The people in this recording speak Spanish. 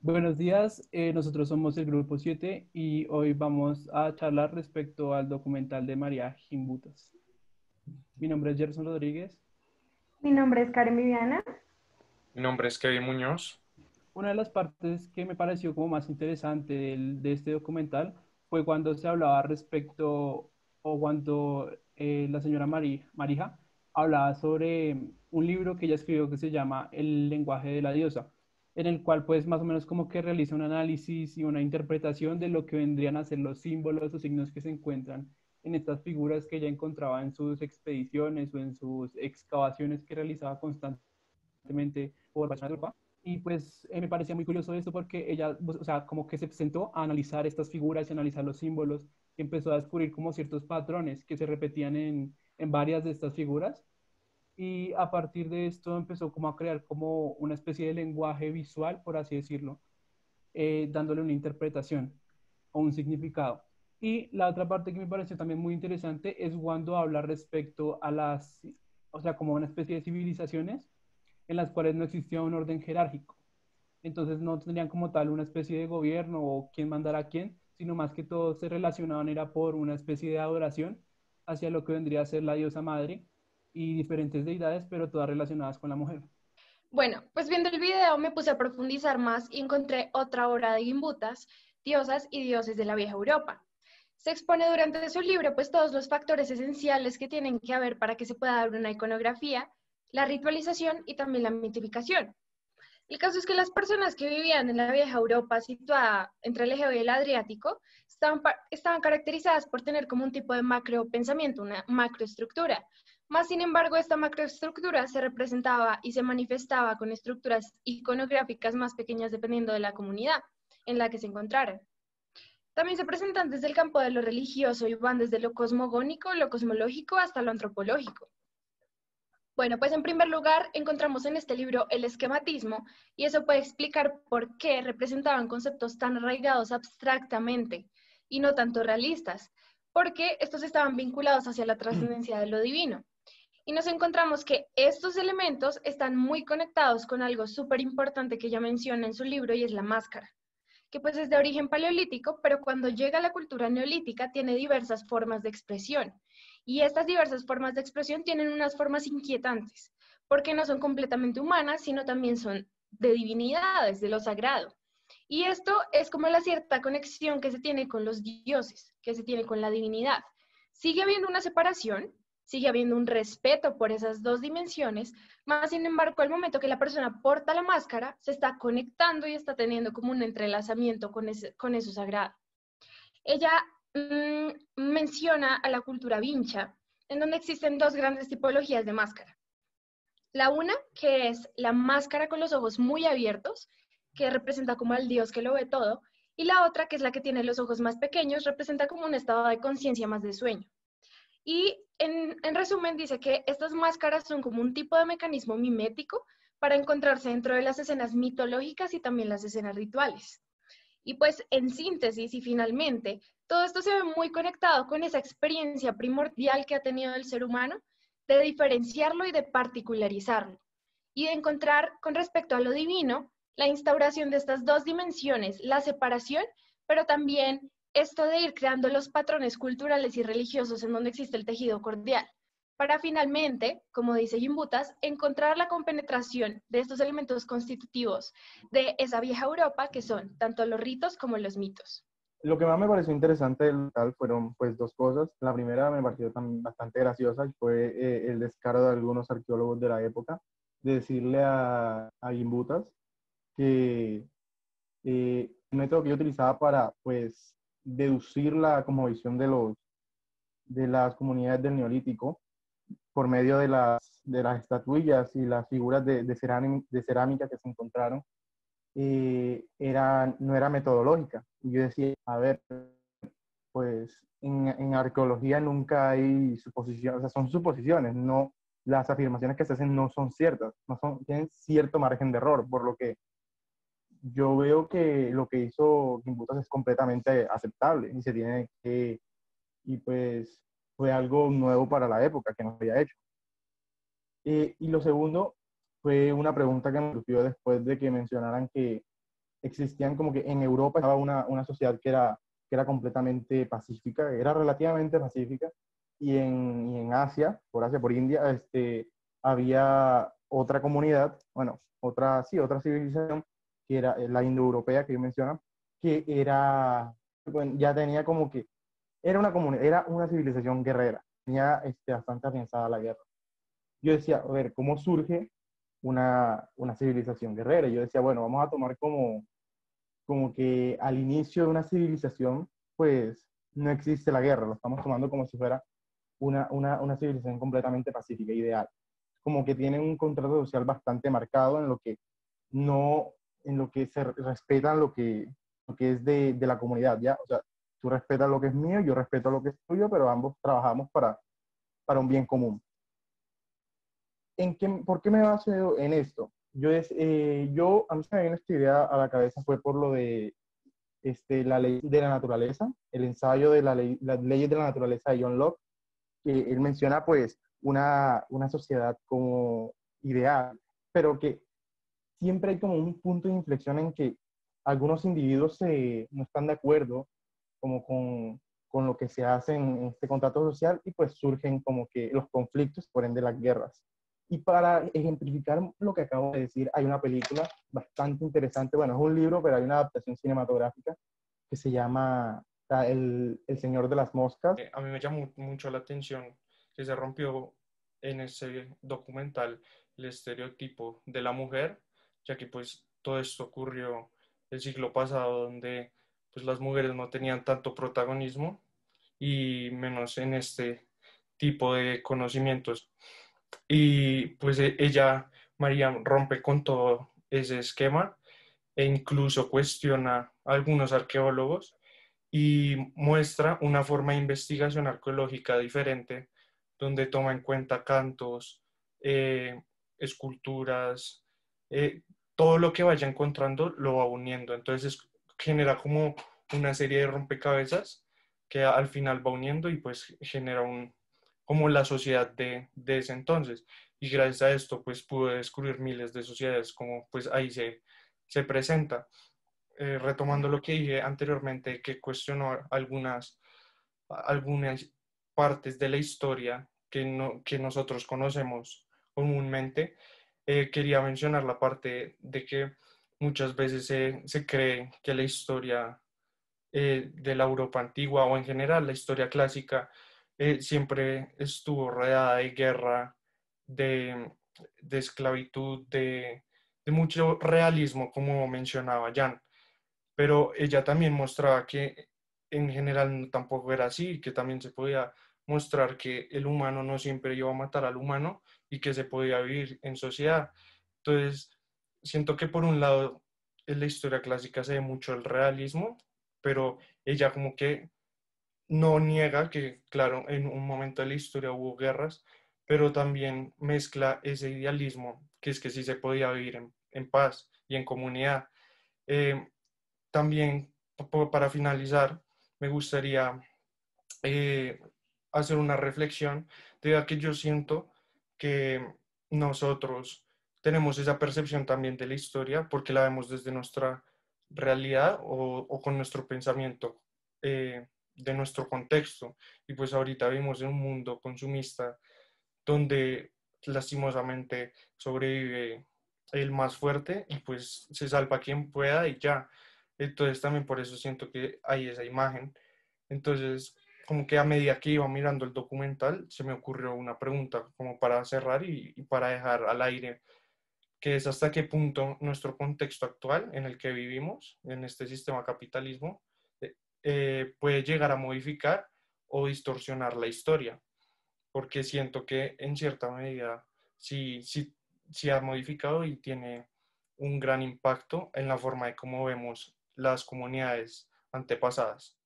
Buenos días, nosotros somos el Grupo 7 y hoy vamos a charlar respecto al documental de María Gimbutas. Mi nombre es Gerson Rodríguez. Mi nombre es Karen Viviana. Mi nombre es Kevin Muñoz. Una de las partes que me pareció como más interesante de este documental fue cuando se hablaba respecto o cuando la señora Marija hablaba sobre un libro que ella escribió que se llama El lenguaje de la diosa, en el cual pues más o menos como que realiza un análisis y una interpretación de lo que vendrían a ser los símbolos o signos que se encuentran en estas figuras que ella encontraba en sus expediciones o en sus excavaciones que realizaba constantemente por Europa. Y pues me parecía muy curioso esto porque ella, pues, o sea, como que se sentó a analizar estas figuras y analizar los símbolos y empezó a descubrir como ciertos patrones que se repetían en varias de estas figuras. Y a partir de esto empezó como a crear como una especie de lenguaje visual, por así decirlo, dándole una interpretación o un significado. Y la otra parte que me pareció también muy interesante es cuando habla respecto a las, o sea, como una especie de civilizaciones en las cuales no existía un orden jerárquico. Entonces no tendrían como tal una especie de gobierno o quién mandara a quién, sino más que todo se relacionaban era por una especie de adoración hacia lo que vendría a ser la diosa madre y diferentes deidades, pero todas relacionadas con la mujer. Bueno, pues viendo el video me puse a profundizar más y encontré otra obra de Gimbutas, Diosas y Dioses de la Vieja Europa. Se expone durante su libro pues todos los factores esenciales que tienen que haber para que se pueda dar una iconografía, la ritualización y también la mitificación. El caso es que las personas que vivían en la vieja Europa, situada entre el Egeo y el Adriático, estaban caracterizadas por tener como un tipo de macro pensamiento, una macroestructura. Más sin embargo, esta macroestructura se representaba y se manifestaba con estructuras iconográficas más pequeñas dependiendo de la comunidad en la que se encontraran. También se presentan desde el campo de lo religioso y van desde lo cosmogónico, lo cosmológico hasta lo antropológico. Bueno, pues en primer lugar encontramos en este libro el esquematismo y eso puede explicar por qué representaban conceptos tan arraigados abstractamente y no tanto realistas, porque estos estaban vinculados hacia la trascendencia de lo divino. Y nos encontramos que estos elementos están muy conectados con algo súper importante que ella menciona en su libro y es la máscara, que pues es de origen paleolítico, pero cuando llega a la cultura neolítica tiene diversas formas de expresión. Y estas diversas formas de expresión tienen unas formas inquietantes, porque no son completamente humanas, sino también son de divinidades, de lo sagrado. Y esto es como la cierta conexión que se tiene con los dioses, que se tiene con la divinidad. Sigue habiendo una separación, sigue habiendo un respeto por esas dos dimensiones, más sin embargo, al momento que la persona porta la máscara, se está conectando y está teniendo como un entrelazamiento con eso sagrado. Ella menciona a la cultura vincha, en donde existen dos grandes tipologías de máscara. La una, que es la máscara con los ojos muy abiertos, que representa como al Dios que lo ve todo, y la otra, que es la que tiene los ojos más pequeños, representa como un estado de conciencia más de sueño. Y en resumen dice que estas máscaras son como un tipo de mecanismo mimético para encontrarse dentro de las escenas mitológicas y también las escenas rituales. Y pues en síntesis y finalmente, todo esto se ve muy conectado con esa experiencia primordial que ha tenido el ser humano de diferenciarlo y de particularizarlo y de encontrar con respecto a lo divino la instauración de estas dos dimensiones, la separación, pero también esto de ir creando los patrones culturales y religiosos en donde existe el tejido cordial, para finalmente, como dice Gimbutas, encontrar la compenetración de estos elementos constitutivos de esa vieja Europa que son tanto los ritos como los mitos. Lo que más me pareció interesante del tal fueron pues dos cosas. La primera me pareció también bastante graciosa y fue el descaro de algunos arqueólogos de la época de decirle a Gimbutas que el método que yo utilizaba para pues deducir la cosmovisión de las comunidades del Neolítico por medio de las estatuillas y las figuras de cerámica que se encontraron no era metodológica. Y yo decía, a ver, pues en arqueología nunca hay suposiciones, o sea, son suposiciones, no, las afirmaciones que se hacen no son ciertas, no son, tienen cierto margen de error, por lo que yo veo que lo que hizo Gimbutas es completamente aceptable y se tiene que, y pues fue algo nuevo para la época que no se había hecho. Y lo segundo fue una pregunta que me surgió después de que mencionaran que existían como que en Europa estaba una sociedad que era completamente pacífica, era relativamente pacífica, y en Asia, por India, había otra comunidad, bueno, otra civilización, que era la indoeuropea que yo mencionaba, que era, bueno, ya tenía como que, era una comunidad, era una civilización guerrera, tenía bastante afianzada la guerra. Yo decía, a ver, ¿cómo surge una civilización guerrera? Y yo decía, bueno, vamos a tomar como que al inicio de una civilización, pues no existe la guerra, lo estamos tomando como si fuera una civilización completamente pacífica, ideal. Como que tiene un contrato social bastante marcado en lo que no, en lo que se respetan lo que es de la comunidad, ¿ya? O sea, tú respetas lo que es mío, yo respeto lo que es tuyo, pero ambos trabajamos para un bien común. ¿Por qué me baso en esto? A mí se me vino esta idea a la cabeza fue por lo de la ley de la naturaleza, el ensayo de las leyes de la naturaleza de John Locke, que él menciona pues una sociedad como ideal, pero que siempre hay como un punto de inflexión en que algunos individuos no están de acuerdo como con lo que se hace en este contrato social y pues surgen como que los conflictos, por ende las guerras. Y para ejemplificar lo que acabo de decir, hay una película bastante interesante, bueno, es un libro, pero hay una adaptación cinematográfica que se llama El Señor de las Moscas. A mí me llamó mucho la atención que se rompió en ese documental el estereotipo de la mujer, ya que pues todo esto ocurrió el siglo pasado, donde pues las mujeres no tenían tanto protagonismo y menos en este tipo de conocimientos. Y pues ella, María, rompe con todo ese esquema e incluso cuestiona a algunos arqueólogos y muestra una forma de investigación arqueológica diferente, donde toma en cuenta cantos, esculturas, todo lo que vaya encontrando lo va uniendo. Entonces genera como una serie de rompecabezas que al final va uniendo y pues genera como la sociedad de ese entonces. Y gracias a esto pues pude descubrir miles de sociedades como pues ahí se presenta. Retomando lo que dije anteriormente, que cuestionó algunas partes de la historia que nosotros conocemos comúnmente, quería mencionar la parte de que muchas veces se cree que la historia de la Europa antigua o en general la historia clásica siempre estuvo rodeada de guerra, de, de esclavitud, de mucho realismo, como mencionaba Jan, pero ella también mostraba que en general tampoco era así, que también se podía mostrar que el humano no siempre iba a matar al humano y que se podía vivir en sociedad. Entonces, siento que por un lado en la historia clásica se ve mucho el realismo, pero ella como que no niega que, claro, en un momento de la historia hubo guerras, pero también mezcla ese idealismo, que es que sí se podía vivir en paz y en comunidad. Eh, También, para finalizar, me gustaría eh, hacer una reflexión de que yo siento que nosotros tenemos esa percepción también de la historia porque la vemos desde nuestra realidad o con nuestro pensamiento de nuestro contexto. Y pues ahorita vivimos en un mundo consumista donde lastimosamente sobrevive el más fuerte y pues se salva quien pueda y ya. Entonces también por eso siento que hay esa imagen. Entonces, como que a medida que iba mirando el documental, se me ocurrió una pregunta como para cerrar y para dejar al aire, que es hasta qué punto nuestro contexto actual en el que vivimos, en este sistema capitalismo, puede llegar a modificar o distorsionar la historia, porque siento que en cierta medida sí ha modificado y tiene un gran impacto en la forma de cómo vemos las comunidades antepasadas.